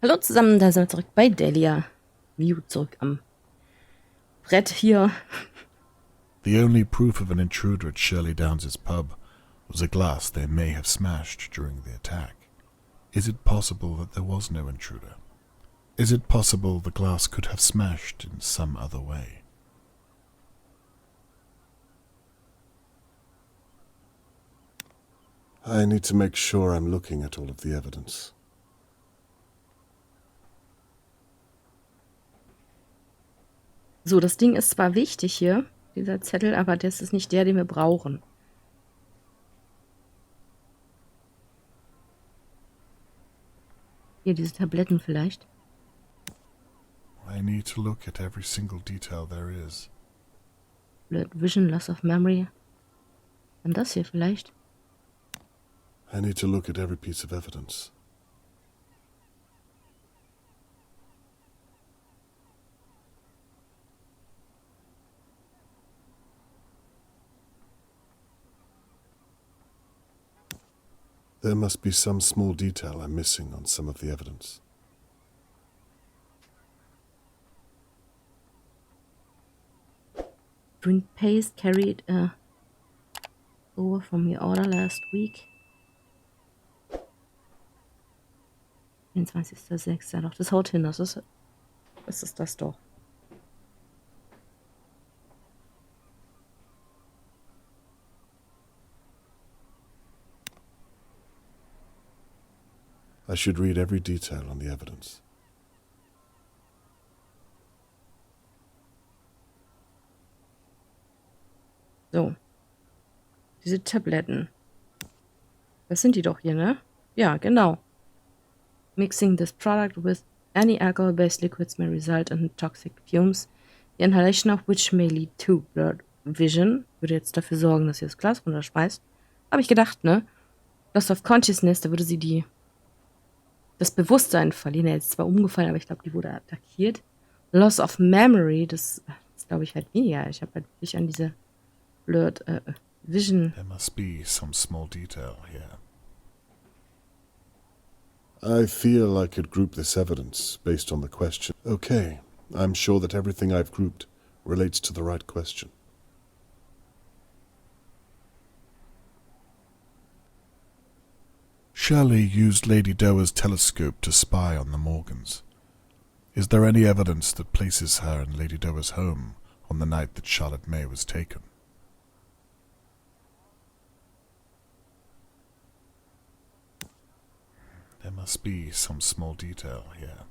Hallo zusammen, da sind wir zurück bei Dahlia. View zurück am Brett hier. The only proof of an intruder at Shirley Downs' pub was a glass they may have smashed during the attack. Is it possible that there was no intruder? Is it possible the glass could have smashed in some other way? I need to make sure I'm looking at all of the evidence. So, das Ding ist zwar wichtig hier, dieser Zettel, aber das ist nicht der, den wir brauchen. Hier, diese Tabletten vielleicht. I need to look at every single detail there is. Blurred Vision, Loss of Memory. Dann das hier vielleicht. I need to look at every piece of evidence. There must be some small detail I'm missing on some of the evidence. Drink paste carried over from your order last week. 24.06. Ja doch, das haut hin. Das ist das doch. I should read every detail on the evidence. So. Diese Tabletten. Das sind die doch hier, ne? Ja, genau. Mixing this product with any alcohol-based liquids may result in toxic fumes, the inhalation of which may lead to blurred vision. Würde jetzt dafür sorgen, dass sie das Glas runterschmeißt. Habe ich gedacht, ne? Loss of Consciousness, da würde sie das Bewusstsein verlieren. Er ist zwar umgefallen, aber ich glaube, die wurde attackiert. Loss of Memory, das ist, glaube ich, halt weniger. Ich habe halt nicht an diese Blurred Vision. There must be some small detail here. I feel I could group this evidence based on the question. Okay, I'm sure that everything I've grouped relates to the right question. Shirley used Lady Doer's telescope to spy on the Morgans. Is there any evidence that places her in Lady Doer's home on the night that Charlotte May was taken? There must be some small detail here.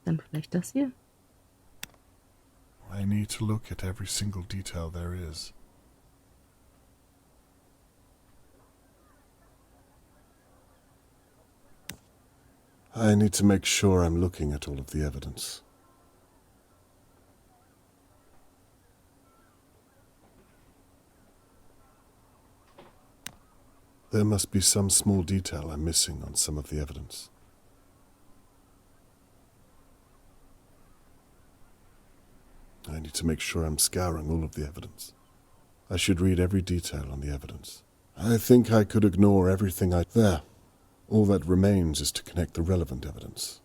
Dann vielleicht das hier. I need to look at every single detail there is. I need to make sure I'm looking at all of the evidence. There must be some small detail I'm missing on some of the evidence. I need to make sure I'm scouring all of the evidence. I should read every detail on the evidence. I think I could ignore everything there. All that remains is to connect the relevant evidence.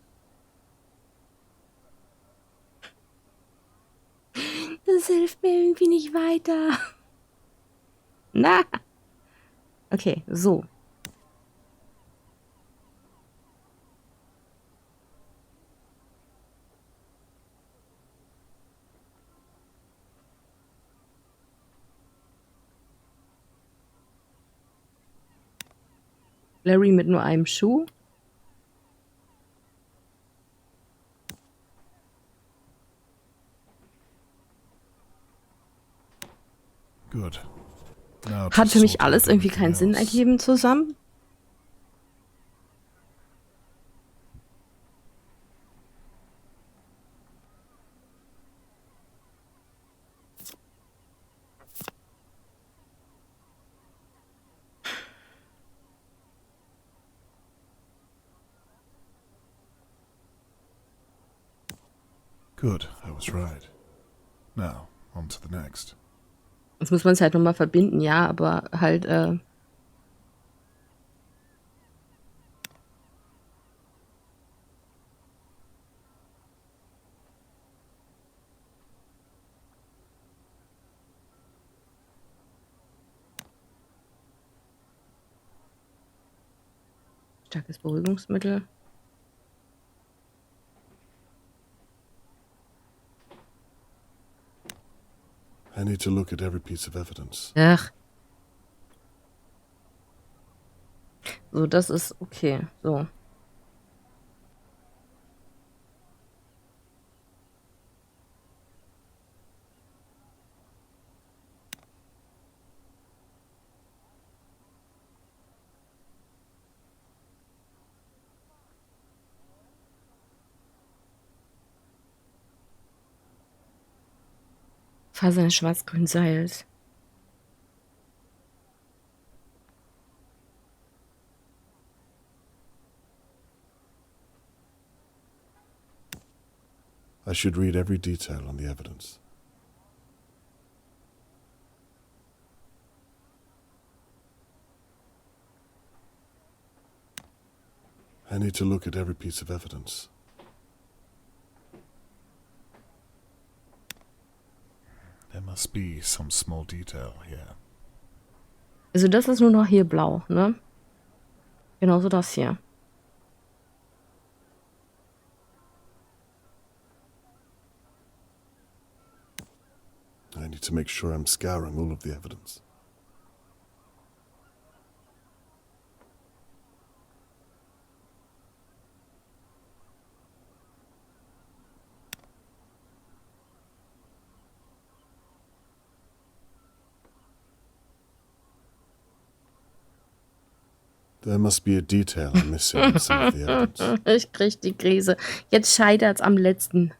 Das hilft mir irgendwie nicht weiter. Na. Okay, so. Larry mit nur einem Schuh. Good. Now Hat to für mich sort alles out irgendwie everything keinen Sinn else. ergeben zusammen. Good, I was right. Now, on to the next. Jetzt muss man es halt nochmal verbinden, ja, aber halt, starkes Beruhigungsmittel. I need to look at every piece of evidence. Ach. So, das ist okay. So. Faser eines schwarz-grünen Seils. I should read every detail on the evidence. I need to look at every piece of evidence. There must be some small detail here. Also das ist nur noch hier blau, ne? Genauso das hier. I need to make sure I'm scouring all of the evidence. There must be a detail I'm missing in some of the evidence. Ich krieg die Krise. Jetzt scheitert's am letzten.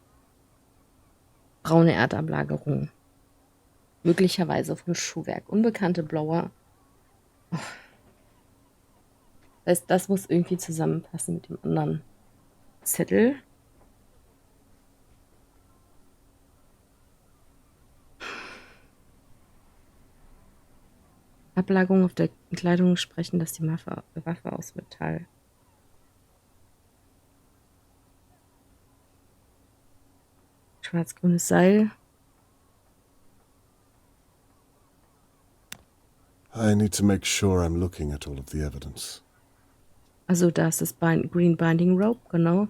Braune Erdablagerung. Möglicherweise von Schuhwerk. Unbekannte Blauer. Das heißt, das muss irgendwie zusammenpassen mit dem anderen Zettel. Ablagerungen auf der Kleidung sprechen, dass die Waffe aus Metall. Schwarz-grünes Seil. I need to make sure I'm looking at all of the evidence. Also da ist das Green Binding Rope, genau.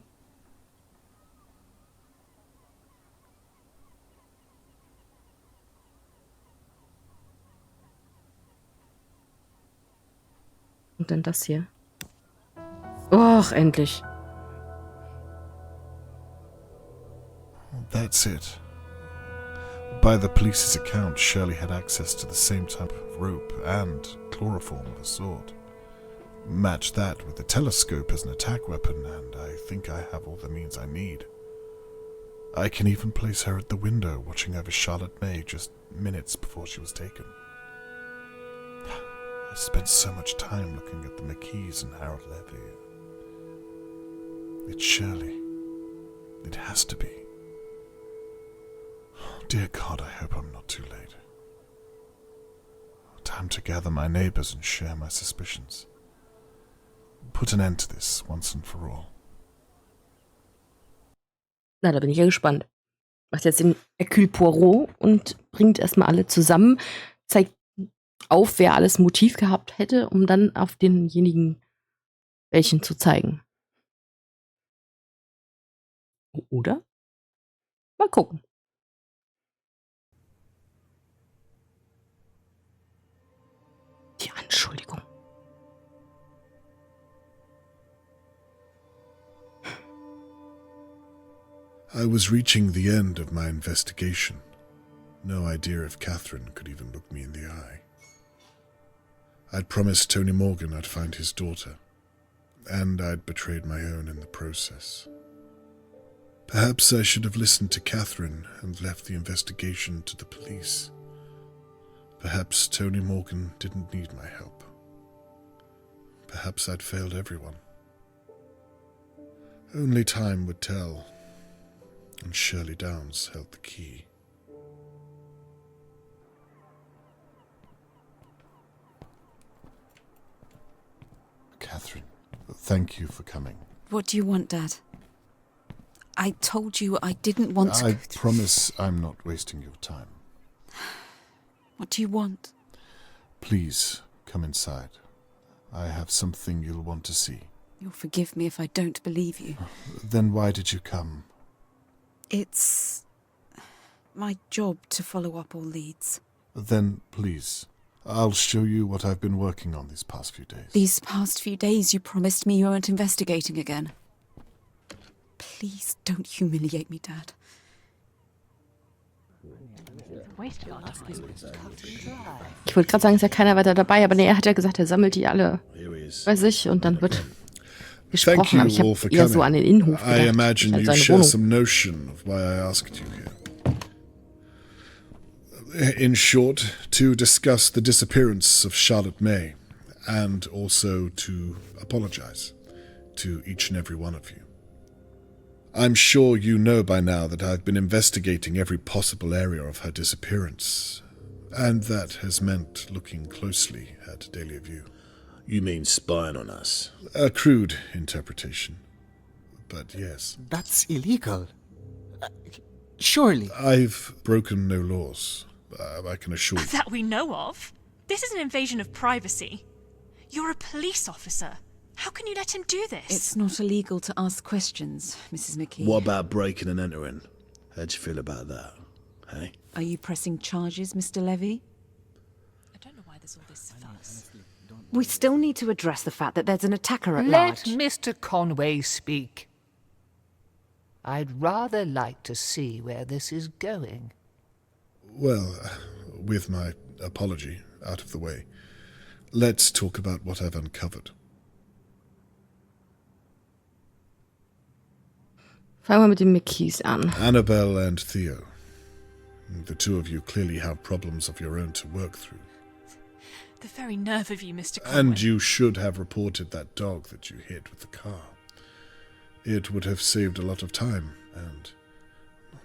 Und dann das hier. Och, endlich. That's it. By the police's account, Shirley had access to the same type of rope and chloroform of a sort. Match that with the telescope as an attack weapon, and I think I have all the means I need. I can even place her at the window watching over Charlotte May just minutes before she was taken. I spent so much time looking at the McKees and Harold Levy. It's Shirley. It has to be. Dear God, I hope I'm not too late. Time to gather my neighbors and share my suspicions. Put an end to this once and for all. Na, da bin ich ja gespannt. Macht jetzt den Hercule Poirot und bringt erstmal alle zusammen, zeigt auf, wer alles Motiv gehabt hätte, um dann auf denjenigen welchen zu zeigen. Oder? Mal gucken. Die Anschuldigung. I was reaching the end of my investigation. No idea if Catherine could even look me in the eye. I'd promised Tony Morgan I'd find his daughter, and I'd betrayed my own in the process. Perhaps I should have listened to Catherine and left the investigation to the police. Perhaps Tony Morgan didn't need my help. Perhaps I'd failed everyone. Only time would tell. and Shirley Downs held the key. Catherine, thank you for coming. What do you want, Dad? I told you I didn't want to... I promise I'm not wasting your time. What do you want? Please, come inside. I have something you'll want to see. You'll forgive me if I don't believe you. Then why did you come? It's my job to follow up all leads. Then, please, I'll show you what I've been working on these past few days. These past few days you promised me you weren't investigating again. Please don't humiliate me, Dad. Ich wollte gerade sagen, ist ja keiner weiter dabei, aber nee, er hat ja gesagt, er sammelt die alle bei sich und dann wird gesprochen. Aber ich habe eher so an den Innenhof gedacht. I imagine halt you seine share Wohnung. some notion of why I asked you here. In short, to discuss the disappearance of Charlotte May, and also to apologize to each and every one of you. I'm sure you know by now that I've been investigating every possible area of her disappearance, and that has meant looking closely at Dahlia View. You mean spying on us? A crude interpretation, but yes. That's illegal. Surely. I've broken no laws, I can assure you. That we know of. This is an invasion of privacy. You're a police officer. How can you let him do this? It's not illegal to ask questions, Mrs. McKee. What about breaking and entering? How'd you feel about that? Hey? Are you pressing charges, Mr. Levy? I don't know why there's all this fuss. We still need to address the fact that there's an attacker at Let large. Mr. Conway speak. I'd rather like to see where this is going. Well, with my apology out of the way, let's talk about what I've uncovered. Fangen wir mit den McKees an. Annabelle and Theo. The two of you clearly have problems of your own to work through. The very nerve of you, Mr. Conway. And you should have reported that dog that you hit with the car. It would have saved a lot of time, and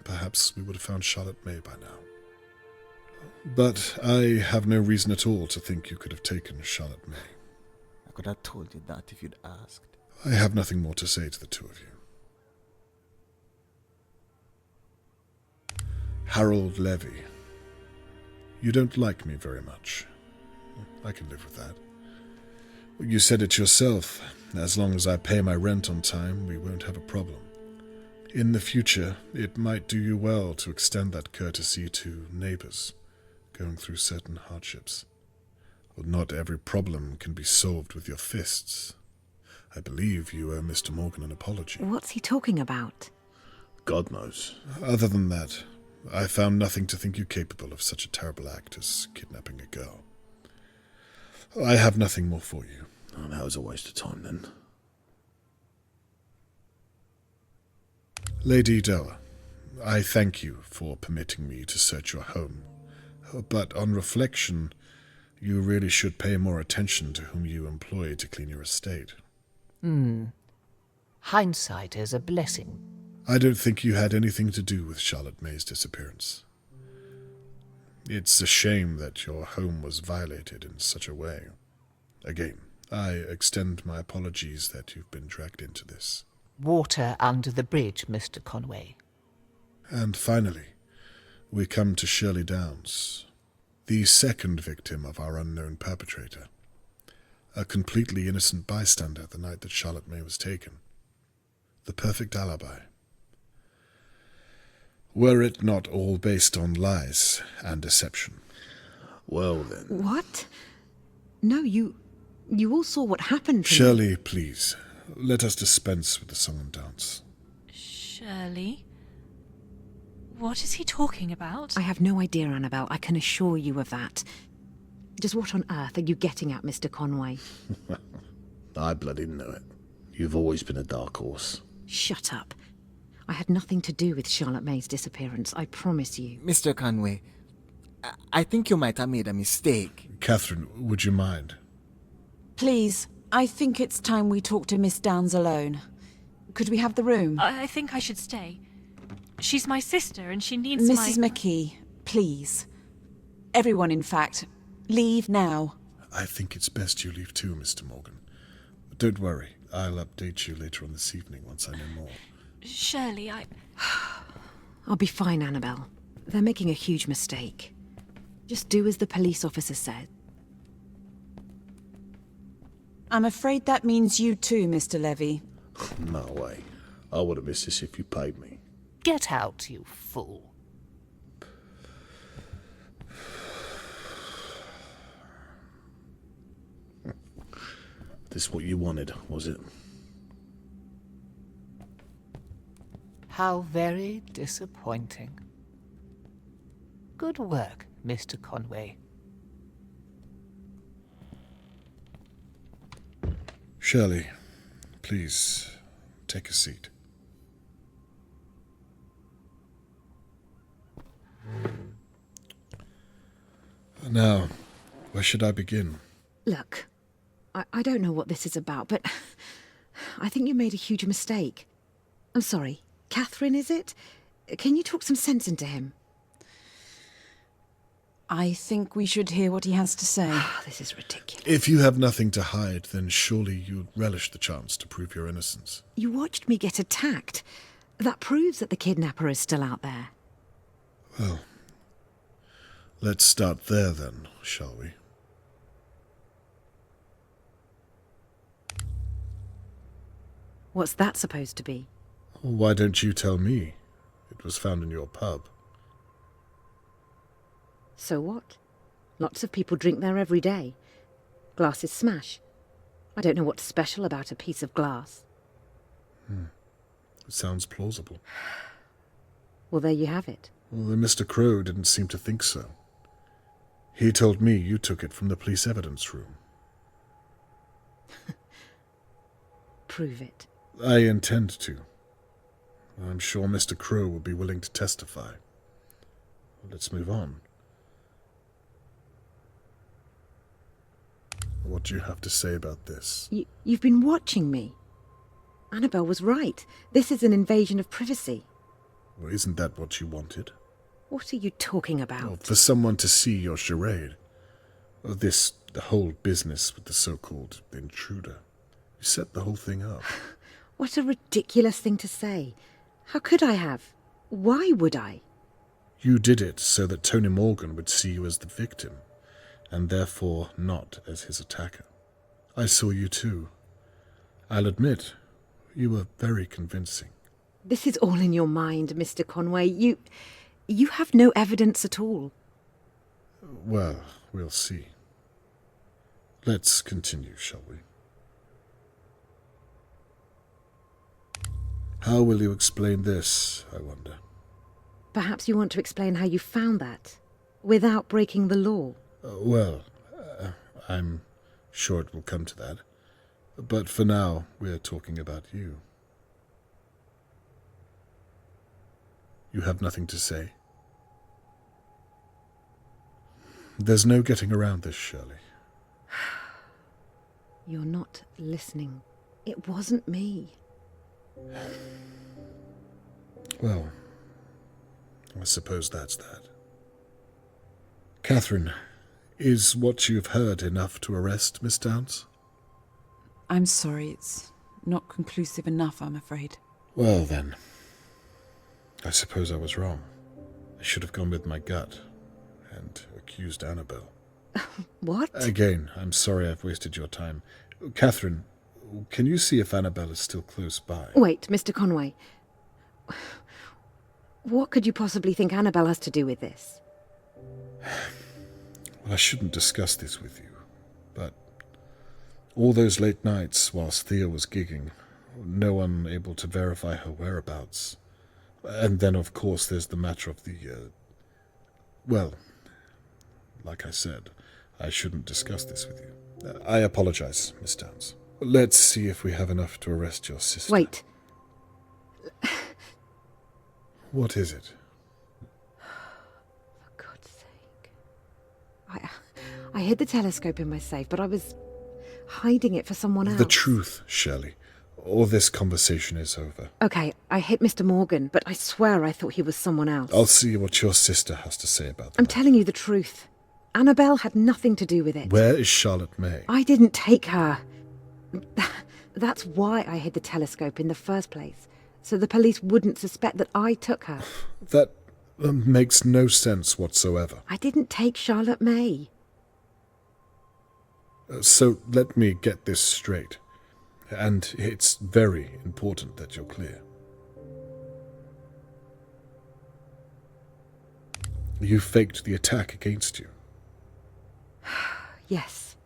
perhaps we would have found Charlotte May by now. But I have no reason at all to think you could have taken Charlotte May. I could have told you that if you'd asked. I have nothing more to say to the two of you. Harold Levy. You don't like me very much. I can live with that. You said it yourself. As long as I pay my rent on time, we won't have a problem. In the future, it might do you well to extend that courtesy to neighbors going through certain hardships. Well, not every problem can be solved with your fists. I believe you owe Mr. Morgan an apology. What's he talking about? God knows. Other than that, I found nothing to think you capable of such a terrible act as kidnapping a girl. I have nothing more for you. Oh, that was a waste of time then. Lady Doa, I thank you for permitting me to search your home. But on reflection, you really should pay more attention to whom you employ to clean your estate. Hindsight is a blessing. I don't think you had anything to do with Charlotte May's disappearance. It's a shame that your home was violated in such a way. Again, I extend my apologies that you've been dragged into this. Water under the bridge, Mr. Conway. And finally, we come to Shirley Downs, the second victim of our unknown perpetrator. A completely innocent bystander the night that Charlotte May was taken. The perfect alibi. Were it not all based on lies and deception? Well then. What? No, you all saw what happened to me. Shirley, please, let us dispense with the song and dance. Shirley? What is he talking about? I have no idea, Annabelle. I can assure you of that. Just what on earth are you getting at, Mr. Conway? I bloody know it. You've always been a dark horse. Shut up. I had nothing to do with Charlotte May's disappearance, I promise you. Mr. Conway, I think you might have made a mistake. Catherine, would you mind? Please, I think it's time we talk to Miss Downs alone. Could we have the room? I think I should stay. She's my sister and she needs my... Mrs. McKee, please. Everyone, in fact. Leave now. I think it's best you leave too, Mr. Morgan. Don't worry, I'll update you later on this evening once I know more. Shirley, I'll be fine, Annabelle. They're making a huge mistake. Just do as the police officer said. I'm afraid that means you too, Mr. Levy. No way. I would have missed this if you paid me. Get out, you fool. This what you wanted, was it? How very disappointing. Good work, Mr. Conway. Shirley, please, take a seat. Now, where should I begin? Look, I don't know what this is about, but I think you made a huge mistake. I'm sorry. Catherine, is it? Can you talk some sense into him? I think we should hear what he has to say. This is ridiculous. If you have nothing to hide, then surely you'd relish the chance to prove your innocence. You watched me get attacked. That proves that the kidnapper is still out there. Well, let's start there then, shall we? What's that supposed to be? Why don't you tell me? It was found in your pub. So what? Lots of people drink there every day. Glasses smash. I don't know what's special about a piece of glass. It sounds plausible. Well, there you have it. Well, Mr. Crow didn't seem to think so. He told me you took it from the police evidence room. Prove it. I intend to. I'm sure Mr. Crow will be willing to testify. Let's move on. What do you have to say about this? You've been watching me. Annabelle was right. This is an invasion of privacy. Well, isn't that what you wanted? What are you talking about? Well, for someone to see your charade. The whole business with the so-called intruder. You set the whole thing up. What a ridiculous thing to say. How could I have? Why would I? You did it so that Tony Morgan would see you as the victim, and therefore not as his attacker. I saw you too. I'll admit, you were very convincing. This is all in your mind, Mr. Conway. You have no evidence at all. Well, we'll see. Let's continue, shall we? How will you explain this, I wonder? Perhaps you want to explain how you found that, without breaking the law. I'm sure it will come to that. But for now, we're talking about you. You have nothing to say? There's no getting around this, Shirley. You're not listening. It wasn't me. Well, I suppose that's that. Catherine, is what you've heard enough to arrest Miss Downs? I'm sorry, it's not conclusive enough, I'm afraid. Well then, I suppose I was wrong. I should have gone with my gut and accused Annabelle. What? Again, I'm sorry I've wasted your time. Catherine, can you see if Annabelle is still close by? Wait, Mr. Conway. What could you possibly think Annabelle has to do with this? Well, I shouldn't discuss this with you, but all those late nights whilst Thea was gigging, no one able to verify her whereabouts. And then, of course, there's the matter of the, well, like I said, I shouldn't discuss this with you. I apologize, Miss Downs. Let's see if we have enough to arrest your sister. Wait. What is it? For God's sake. I hid the telescope in my safe, but I was hiding it for someone else. The truth, Shirley. or this conversation is over. Okay, I hit Mr. Morgan, but I swear I thought he was someone else. I'll see what your sister has to say about that. I'm telling you the truth. Annabelle had nothing to do with it. Where is Charlotte May? I didn't take her. That's why I hid the telescope in the first place, so the police wouldn't suspect that I took her. That makes no sense whatsoever. I didn't take Charlotte May. So let me get this straight. And it's very important that you're clear. You faked the attack against you. Yes.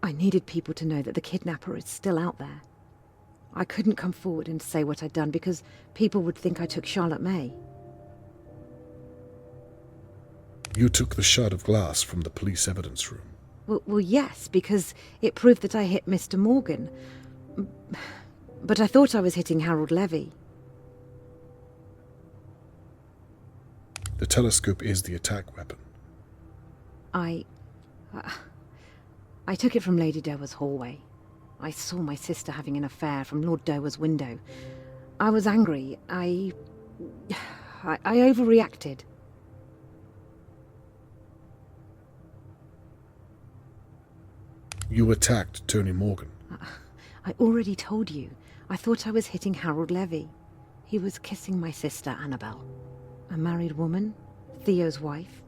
I needed people to know that the kidnapper is still out there. I couldn't come forward and say what I'd done because people would think I took Charlotte May. You took the shard of glass from the police evidence room. Well, yes, because it proved that I hit Mr. Morgan. But I thought I was hitting Harold Levy. The telescope is the attack weapon. I took it from Lady Dowa's hallway. I saw my sister having an affair from Lord Dowa's window. I was angry. I overreacted. You attacked Tony Morgan. I already told you. I thought I was hitting Harold Levy. He was kissing my sister, Annabelle. A married woman, Theo's wife.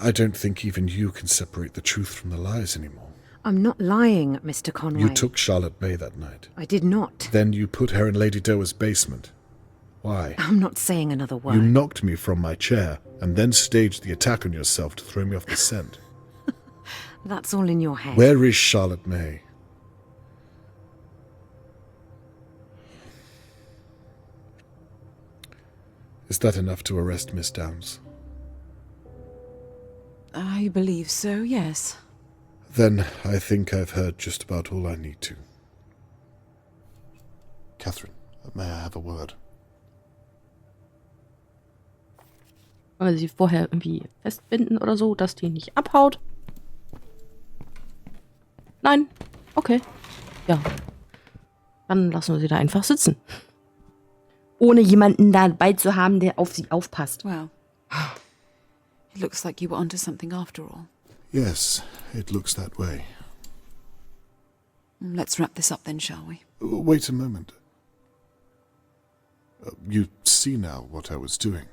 I don't think even you can separate the truth from the lies anymore. I'm not lying, Mr. Conway. You took Charlotte May that night. I did not. Then you put her in Lady Dowa's basement. Why? I'm not saying another word. You knocked me from my chair and then staged the attack on yourself to throw me off the scent. That's all in your head. Where is Charlotte May? Is that enough to arrest Miss Downs? I believe so, yes. Then I think I've heard just about all I need to. Catherine, may I have a word? Wollen wir sie vorher irgendwie festbinden oder so, dass die nicht abhaut? Nein? Okay. Ja. Dann lassen wir sie da einfach sitzen. Ohne jemanden dabei zu haben, der auf sie aufpasst. Well, it looks like you were onto something after all. Yes, it looks that way. Let's wrap this up then, shall we? Wait a moment. You see now what I was doing,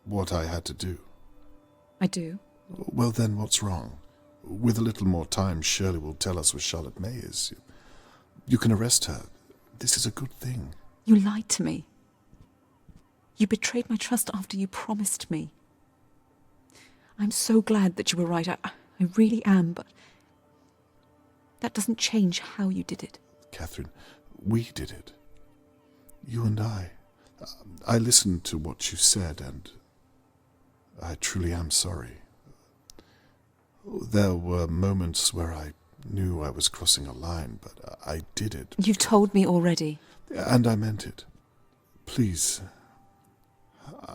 what I had to do. I do. Well then, what's wrong? With a little more time, Shirley will tell us where Charlotte May is. You can arrest her. This is a good thing. You lied to me. You betrayed my trust after you promised me. I'm so glad that you were right. I really am, but that doesn't change how you did it. Catherine, we did it. You and I. I listened to what you said, and I truly am sorry. There were moments where I knew I was crossing a line, but I did it. You've told me already. And I meant it. Please.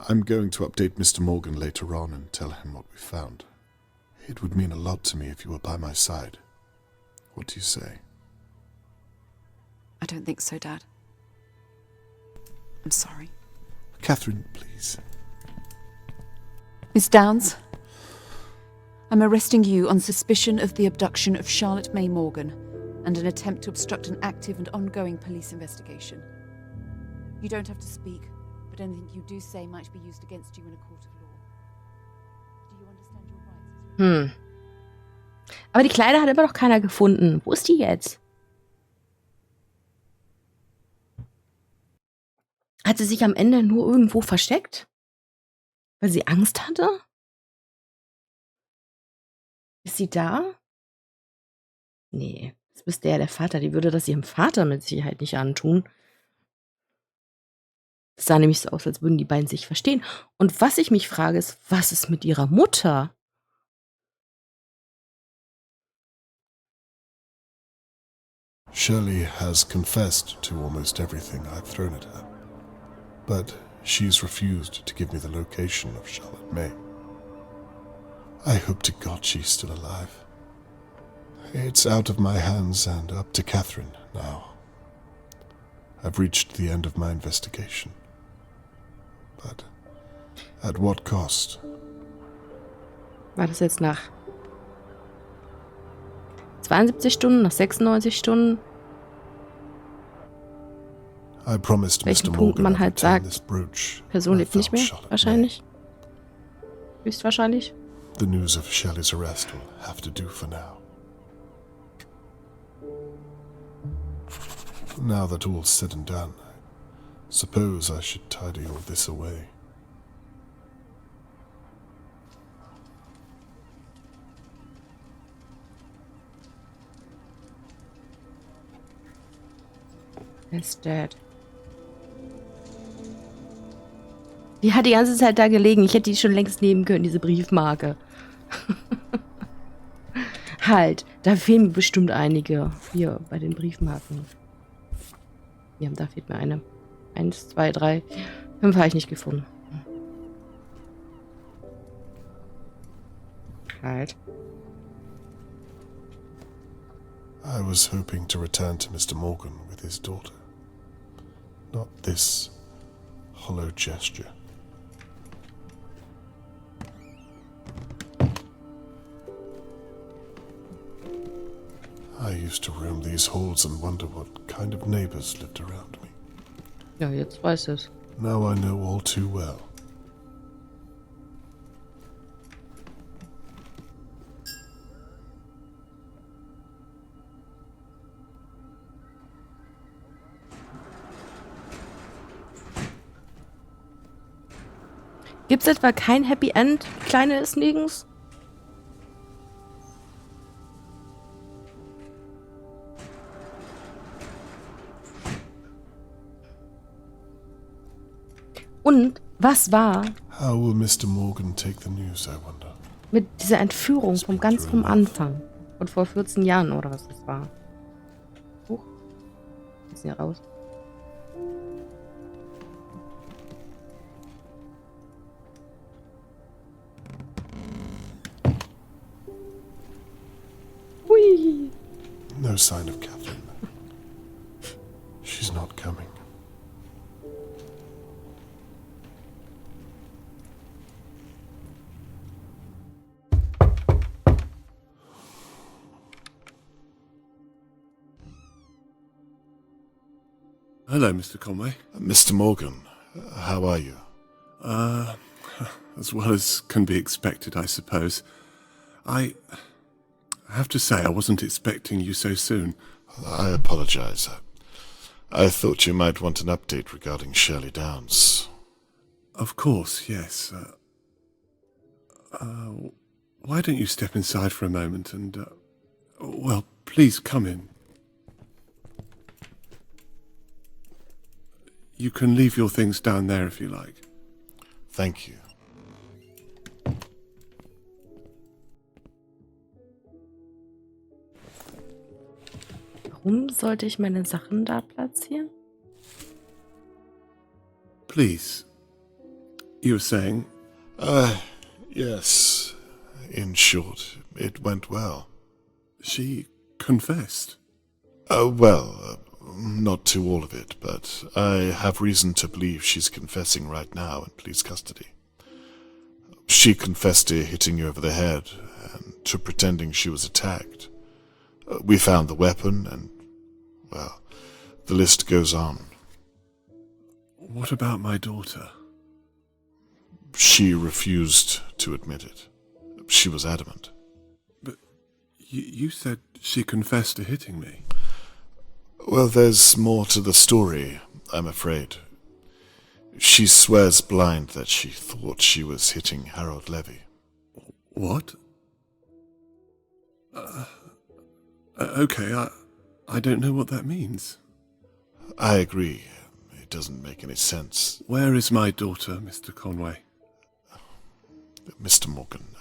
I'm going to update Mr. Morgan later on and tell him what we found. It would mean a lot to me if you were by my side. What do you say? I don't think so, Dad. I'm sorry. Catherine, please. Miss Downs, I'm arresting you on suspicion of the abduction of Charlotte May Morgan and an attempt to obstruct an active and ongoing police investigation. You don't have to speak, but anything you do say might be used against you in a court of law. Do you understand your rights? Aber die Kleider hat immer noch keiner gefunden. Wo ist die jetzt? Hat sie sich am Ende nur irgendwo versteckt? Weil sie Angst hatte? Ist sie da? Nee, das müsste ja der Vater. Die würde das ihrem Vater mit Sicherheit nicht antun. Es sah nämlich so aus, als würden die beiden sich verstehen. Und was ich mich frage, ist, was ist mit ihrer Mutter? Shirley has confessed to almost everything I've thrown at her. But she's refused to give me the location of Charlotte May. I hope to God she's still alive. It's out of my hands and up to Catherine now. I've reached the end of my investigation. But at what cost? War das jetzt nach 72 Stunden, nach 96 Stunden? I promised Welchen Mr. Punkt Morgan man I'd halt return sagt, this brooch. Person I lebt nicht found mehr, Charlotte wahrscheinlich. Höchstwahrscheinlich. May. The news of Shelley's arrest will have to do for now. Now that all's said and done, I suppose I should tidy all this away. Is dead. Die hat die ganze Zeit da gelegen. Ich hätte die schon längst nehmen können, diese Briefmarke. Halt, da fehlen mir bestimmt einige. Hier, bei den Briefmarken. Ja, da fehlt mir eine. 1, 2, 3, 5 habe ich nicht gefunden. Halt. I was hoping to return to Mr. Morgan with his daughter. Not this hollow gesture. I used to roam these halls and wonder what kind of neighbors lived around me. Ja, jetzt weiß es. Now I know all too well. Gibt's etwa kein Happy End, Kleine des Nirgends? Und was war How will Mr. Morgan take the news, I wonder? mit dieser Entführung vom Anfang? Von vor 14 Jahren oder was das war? Huch. Ist hier raus. Hui. No sign of Catherine. She's not coming. Hello, Mr. Conway. Mr. Morgan, how are you? As well as can be expected, I suppose. I have to say I wasn't expecting you so soon. I apologize. I thought you might want an update regarding Shirley Downs. Of course, yes. Why don't you step inside for a moment and, well, please come in. You can leave your things down there if you like. Thank you. Warum sollte ich meine Sachen da platzieren? Please. You were saying? Yes. In short, it went well. She confessed? Not to all of it, but I have reason to believe she's confessing right now in police custody. She confessed to hitting you over the head and to pretending she was attacked. We found the weapon and, well, the list goes on. What about my daughter? She refused to admit it. She was adamant. But you said she confessed to hitting me. Well, there's more to the story, I'm afraid. She swears blind that she thought she was hitting Harold Levy. What? Okay, I don't know what that means. I agree. It doesn't make any sense. Where is my daughter, Mr. Conway? Mr. Morgan,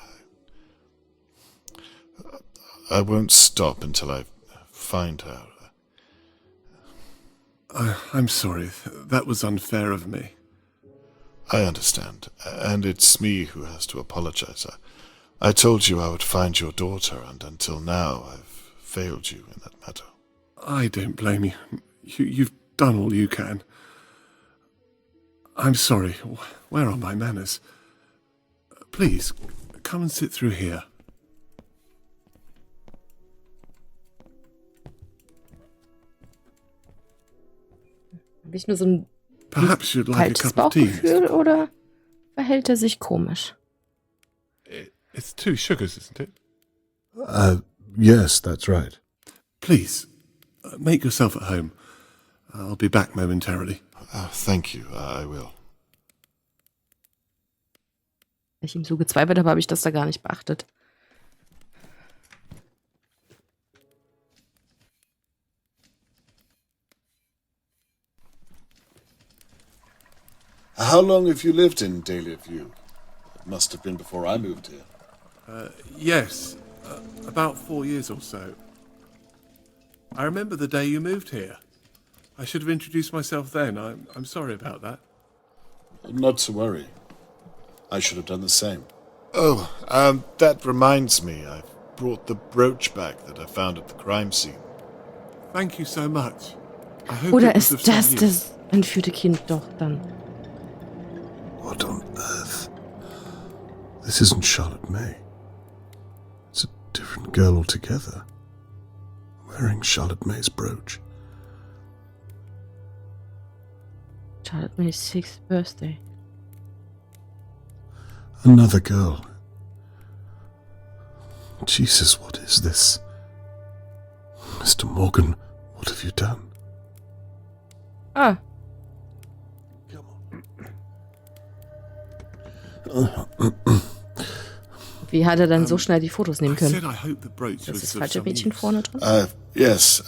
I won't stop until I find her. I'm sorry. That was unfair of me. I understand, and it's me who has to apologize. I told you I would find your daughter, and until now I've failed you in that matter. I don't blame you. You've done all you can. I'm sorry. Where are my manners? Please, come and sit through here. Habe ich nur so ein Perhaps you'd like a kaltes cup of tea. Bauchgefühl oder verhält er sich komisch? It's 2 sugars, isn't it? Yes, that's right. Please, make yourself at home. I'll be back momentarily. Thank you, I will. Weil ich ihm so gezweifelt habe, habe ich das da gar nicht beachtet. How long have you lived in Dahlia View? It must have been before I moved here. Yes, about 4 years or so. I remember the day you moved here. I should have introduced myself then. I'm sorry about that. Not to worry. I should have done the same. Oh, that reminds me. I brought the brooch back that I found at the crime scene. Thank you so much. I hope Oder it was ist of some das use. das entführte Kind doch dann? What on earth? This isn't Charlotte May. It's a different girl altogether. Wearing Charlotte May's brooch. Charlotte May's 6th birthday. Another girl. Jesus, what is this? Mr. Morgan, what have you done? Ah, wie hat er dann so schnell die Fotos nehmen I said können? I hope the brooch Ist was das of falsche some Mädchen use. vorne drin? Yes.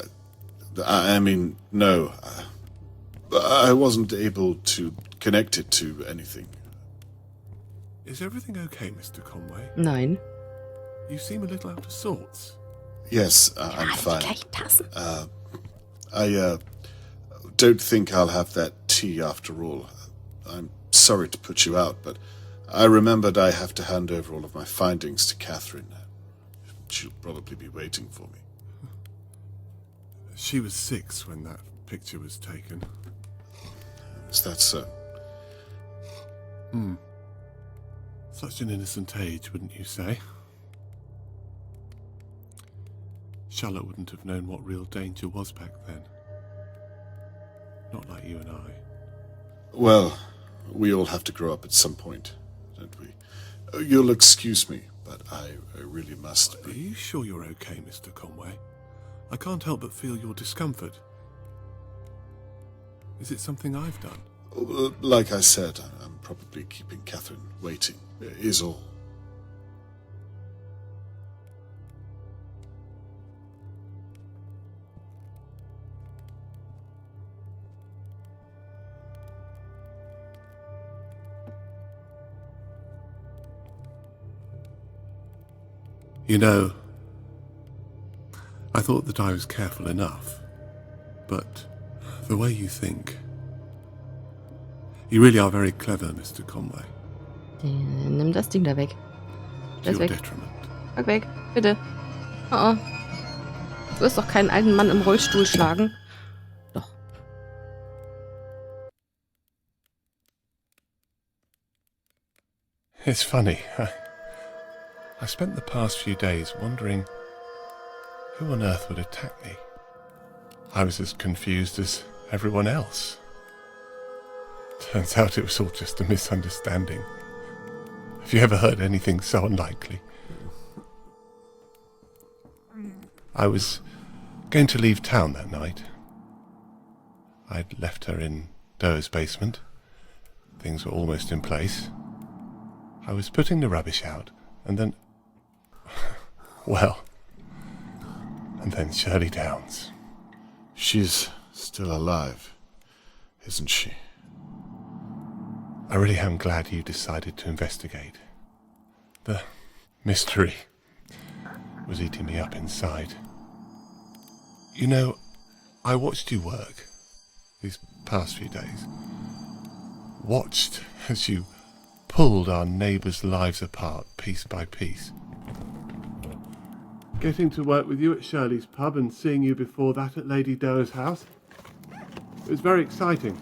I mean, no. I wasn't able to connect it to anything. Is everything okay, Mr. Conway? Nein. You seem a little out of sorts. Yes, I'm fine. Tassen. I don't think I'll have that tea after all. I'm sorry to put you out, but I remembered I have to hand over all of my findings to Catherine. She'll probably be waiting for me. She was 6 when that picture was taken. Is that so? Such an innocent age, wouldn't you say? Charlotte wouldn't have known what real danger was back then. Not like you and I. Well, we all have to grow up at some point, don't we? You'll excuse me, but I really must Are be. you sure you're okay, Mr. Conway? I can't help but feel your discomfort. Is it something I've done? Like I said, I'm probably keeping Catherine waiting, is all. You know, I thought that I was careful enough, but the way you think... You really are very clever, Mr. Conway. Nimm das Ding da weg. To Das your weg. detriment. Pack weg, bitte. Oh, oh. Du wirst doch keinen alten Mann im Rollstuhl schlagen. Doch. It's funny. I spent the past few days wondering who on earth would attack me. I was as confused as everyone else. Turns out it was all just a misunderstanding. Have you ever heard anything so unlikely? I was going to leave town that night. I'd left her in Doe's basement. Things were almost in place. I was putting the rubbish out, and then... well... And then Shirley Downs. She's still alive, isn't she? I really am glad you decided to investigate. The mystery was eating me up inside. You know, I watched you work these past few days. Watched as you pulled our neighbours' lives apart piece by piece. Getting to work with you at Shirley's pub and seeing you before that at Lady Doe's house. It was very exciting.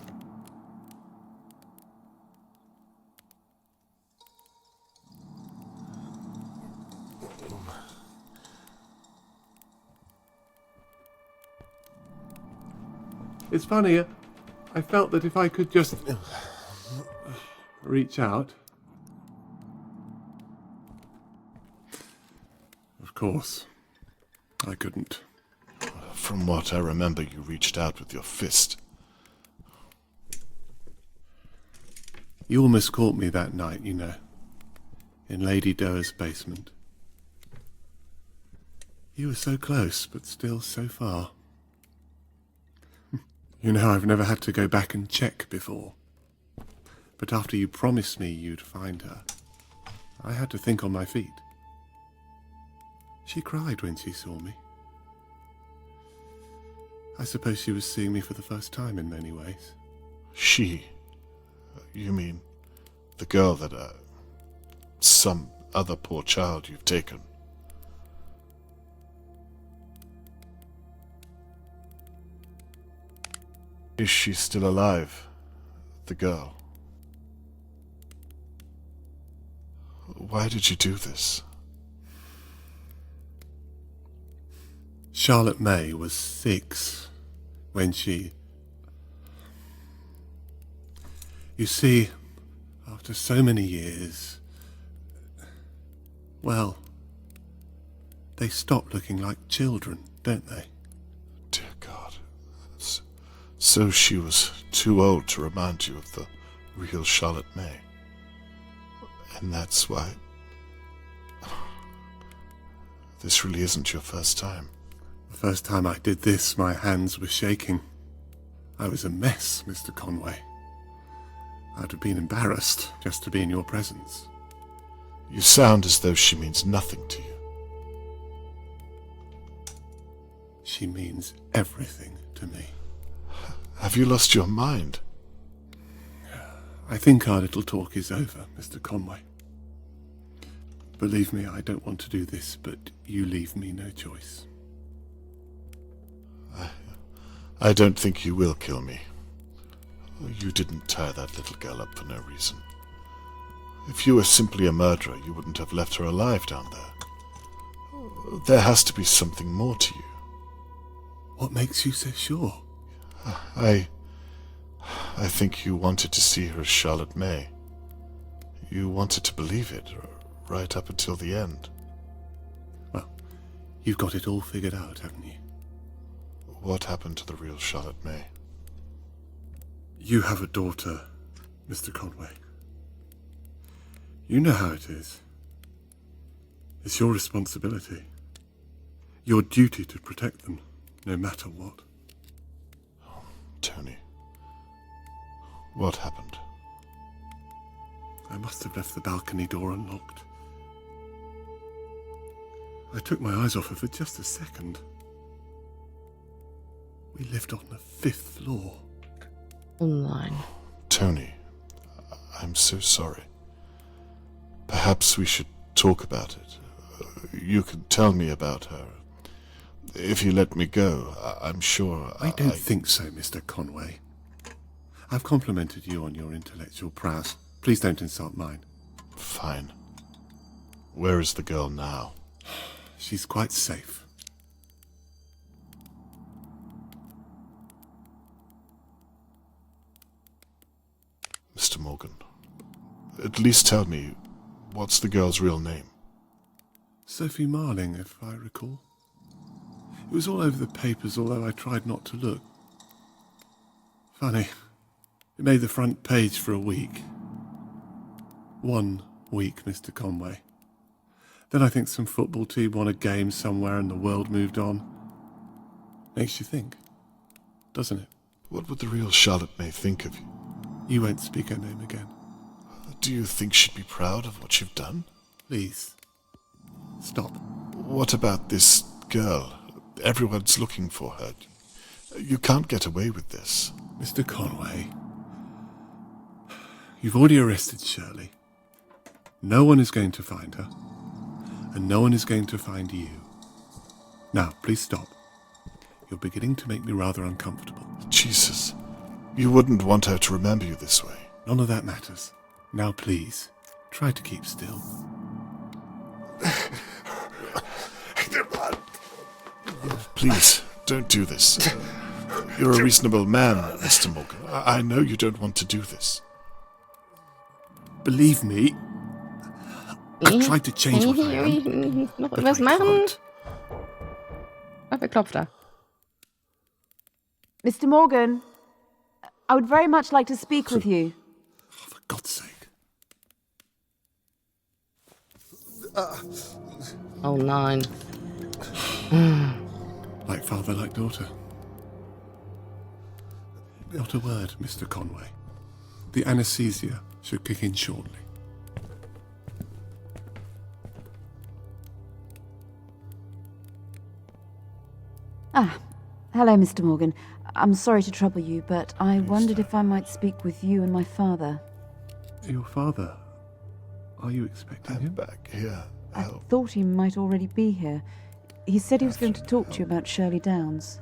It's funny, I felt that if I could just reach out. Of course, I couldn't. From what I remember, you reached out with your fist. You almost caught me that night, you know, in Lady Doe's basement. You were so close, but still so far. You know, I've never had to go back and check before. But after you promised me you'd find her, I had to think on my feet. She cried when she saw me. I suppose she was seeing me for the first time in many ways. She? You mean the girl that, some other poor child you've taken? Is she still alive, the girl? Why did you do this? Charlotte May was 6 when she... You see, after so many years, well, they stop looking like children, don't they? Dear God. So she was too old to remind you of the real Charlotte May. And that's why... This really isn't your first time. The first time I did this, my hands were shaking. I was a mess, Mr. Conway. I'd have been embarrassed just to be in your presence. You sound as though she means nothing to you. She means everything to me. Have you lost your mind? I think our little talk is over, Mr. Conway. Believe me, I don't want to do this, but you leave me no choice. I don't think you will kill me. You didn't tie that little girl up for no reason. If you were simply a murderer, you wouldn't have left her alive down there. There has to be something more to you. What makes you so sure? I think you wanted to see her as Charlotte May. You wanted to believe it, right up until the end. Well, you've got it all figured out, haven't you? What happened to the real Charlotte May? You have a daughter, Mr. Conway. You know how it is. It's your responsibility. Your duty to protect them, no matter what. Tony, what happened? I must have left the balcony door unlocked. I took my eyes off her for just a second. We lived on the 5th floor. Online. Tony, I'm so sorry. Perhaps we should talk about it. You can tell me about her. If you let me go, I'm sure I don't think so, Mr. Conway. I've complimented you on your intellectual prowess. Please don't insult mine. Fine. Where is the girl now? She's quite safe. Mr. Morgan, at least tell me, what's the girl's real name? Sophie Marling, if I recall. It was all over the papers, although I tried not to look. Funny. It made the front page for a week. 1 week, Mr. Conway. Then I think some football team won a game somewhere and the world moved on. Makes you think, doesn't it? What would the real Charlotte May think of you? You won't speak her name again. Do you think she'd be proud of what you've done? Please, stop. What about this girl? Everyone's looking for her. You can't get away with this. Mr. Conway, you've already arrested Shirley. No one is going to find her, and no one is going to find you. Now, please stop. You're beginning to make me rather uncomfortable. Jesus. You wouldn't want her to remember you this way. None of that matters. Now, please, try to keep still. Please, don't do this. You're a reasonable man, Mr. Morgan. I know you don't want to do this. Believe me, I've tried to change what I am, Noch but irgendwas I machen? can't. Wer klopft da? Mr. Morgan, I would very much like to speak with you. For God's sake. Oh nein. Like father, like daughter. Not a word, Mr. Conway. The anesthesia should kick in shortly. Hello, Mr. Morgan. I'm sorry to trouble you, but I wondered if I might speak with you and my father. Your father? Are you expecting I'm him? back here. I Help. thought he might already be here. He said he was going to talk to you about Shirley Downs.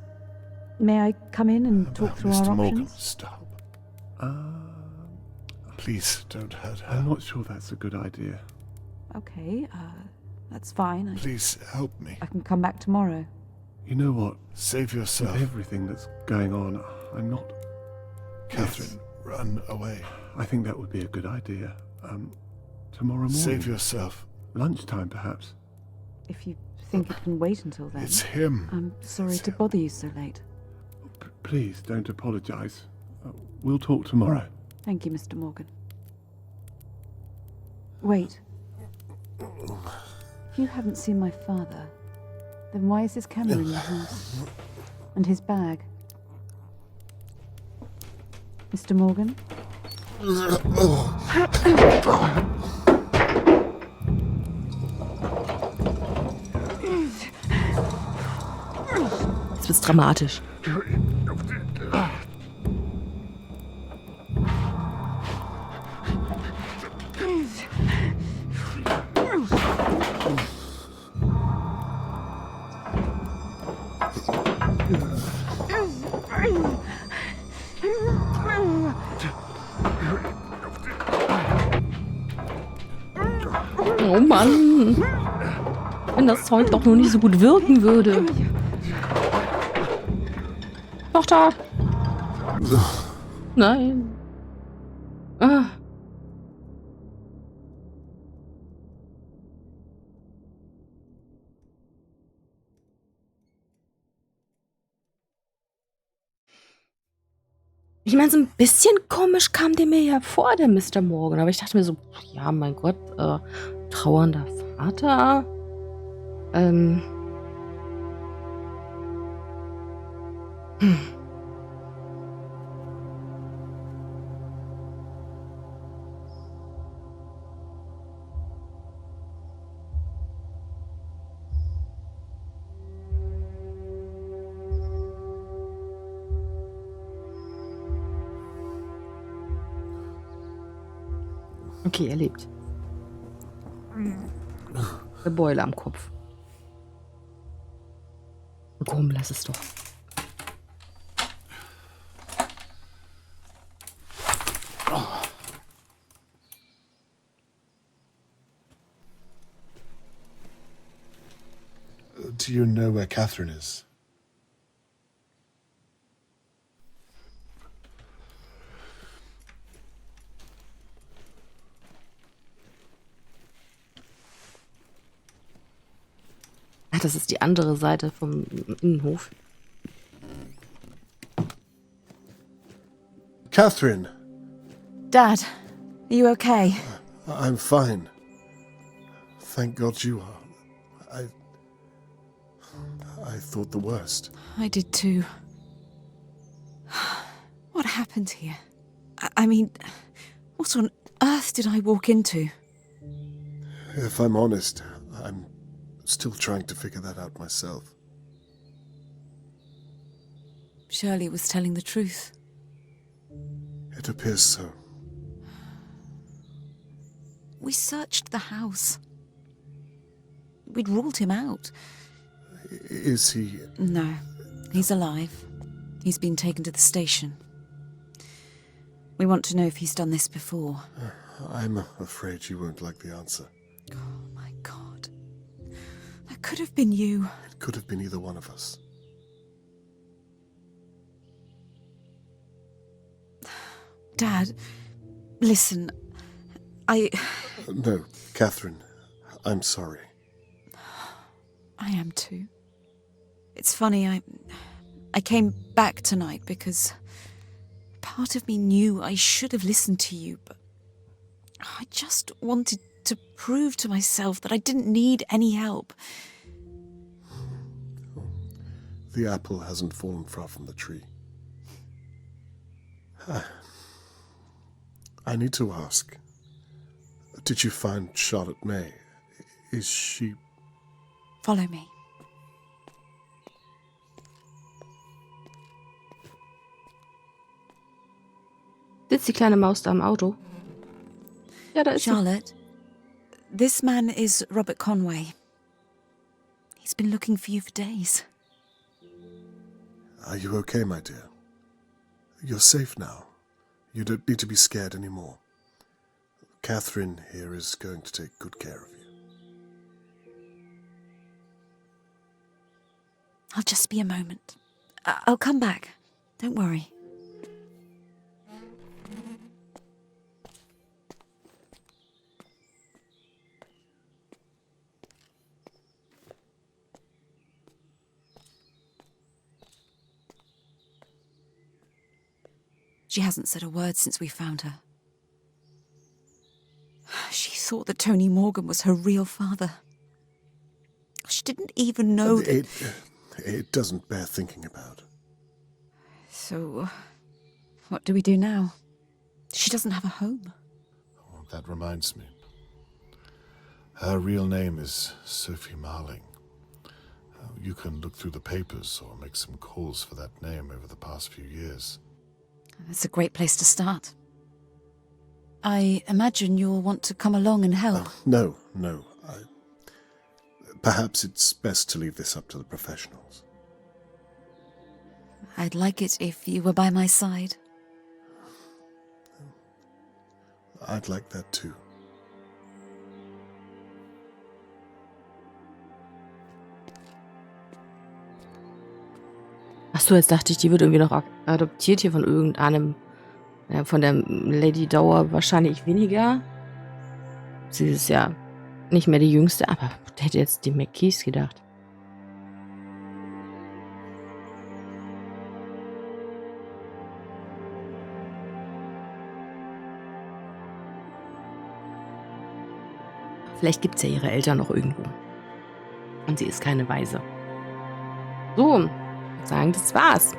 May I come in and talk through Mr. our Morgan, options? stop. Please, don't hurt her. I'm not sure that's a good idea. Okay, that's fine. Please, help me. I can come back tomorrow. You know what? Save With yourself. everything that's going on, I'm not... Catherine, run away. I think that would be a good idea. Tomorrow morning. Save yourself. Lunchtime, perhaps. If you think it can wait until then. It's him. I'm sorry It's to him. bother you so late. Please, don't apologise. We'll talk tomorrow. Thank you, Mr. Morgan. Wait. If you haven't seen my father, then why is his camera in the house? And his bag? Mr. Morgan? Jetzt wird's dramatisch. Oh Mann. Wenn das Zeug doch nur nicht so gut wirken würde. Tochter. Nein. Ah. Ich meine, so ein bisschen komisch kam der mir ja vor, der Mr. Morgan. Aber ich dachte mir so, ja, mein Gott, trauernder Vater. Okay, er lebt. Eine Beule am Kopf. Komm, lass es doch. Do you know where Catherine is? Ach, das ist die andere Seite vom Innenhof. Catherine! Dad, are you okay? I'm fine. Thank God you are. I thought the worst. I did too. What happened here? I mean, what on earth did I walk into? If I'm honest, I'm still trying to figure that out myself. Shirley was telling the truth. It appears so. We searched the house. We'd ruled him out. Is he... No, he's alive. He's been taken to the station. We want to know if he's done this before. I'm afraid you won't like the answer. Oh my God. That could have been you. It could have been either one of us. Dad, listen, No, Catherine, I'm sorry. I am too. It's funny, I came back tonight because part of me knew I should have listened to you, but I just wanted to prove to myself that I didn't need any help. The apple hasn't fallen far from the tree. I need to ask, did you find Charlotte May? Is she... Follow me. Sitzt die kleine Maus da im Auto? Ja, da ist sie. Charlotte, this man is Robert Conway. He's been looking for you for days. Are you okay, my dear? You're safe now. You don't need to be scared anymore. Catherine here is going to take good care of you. I'll just be a moment. I'll come back. Don't worry. She hasn't said a word since we found her. She thought that Tony Morgan was her real father. She didn't even know that... It doesn't bear thinking about. So, what do we do now? She doesn't have a home. Oh, that reminds me. Her real name is Sophie Marling. You can look through the papers or make some calls for that name over the past few years. That's a great place to start. I imagine you'll want to come along and help. No. Perhaps it's best to leave this up to the professionals. I'd like it if you were by my side. I'd like that too. Achso, jetzt dachte ich, die wird irgendwie noch adoptiert hier von irgendeinem, von der Lady Dauer wahrscheinlich weniger. Sie ist ja nicht mehr die Jüngste, aber ich hätte jetzt die McKees gedacht. Vielleicht gibt es ja ihre Eltern noch irgendwo. Und sie ist keine Waise. So, ich würde sagen, das war's.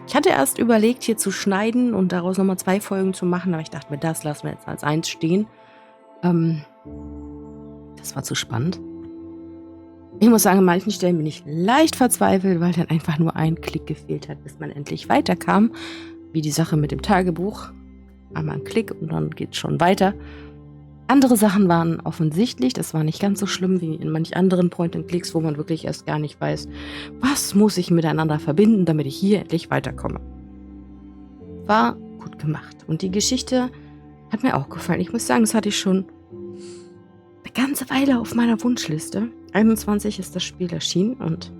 Ich hatte erst überlegt, hier zu schneiden und daraus nochmal 2 Folgen zu machen, aber ich dachte mir, das lassen wir jetzt als 1 stehen. Das war zu spannend. Ich muss sagen, an manchen Stellen bin ich leicht verzweifelt, weil dann einfach nur ein Klick gefehlt hat, bis man endlich weiterkam. Wie die Sache mit dem Tagebuch. Einmal ein Klick und dann geht's schon weiter. Andere Sachen waren offensichtlich, das war nicht ganz so schlimm wie in manch anderen Point-and-Clicks, wo man wirklich erst gar nicht weiß, was muss ich miteinander verbinden, damit ich hier endlich weiterkomme. War gut gemacht. Und die Geschichte hat mir auch gefallen. Ich muss sagen, das hatte ich schon eine ganze Weile auf meiner Wunschliste. 21 ist das Spiel erschienen und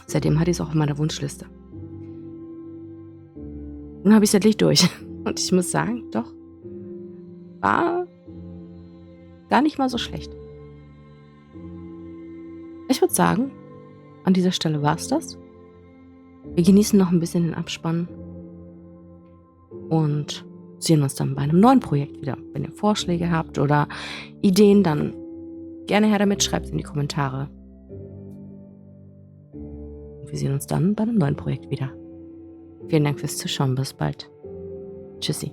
seitdem hatte ich es auch auf meiner Wunschliste. Nun habe ich es endlich durch. Und ich muss sagen, doch, war gar nicht mal so schlecht. Ich würde sagen, an dieser Stelle war es das. Wir genießen noch ein bisschen den Abspann und sehen uns dann bei einem neuen Projekt wieder. Wenn ihr Vorschläge habt oder Ideen, dann gerne her damit, schreibt es in die Kommentare. Und wir sehen uns dann bei einem neuen Projekt wieder. Vielen Dank fürs Zuschauen, bis bald. Tschüssi.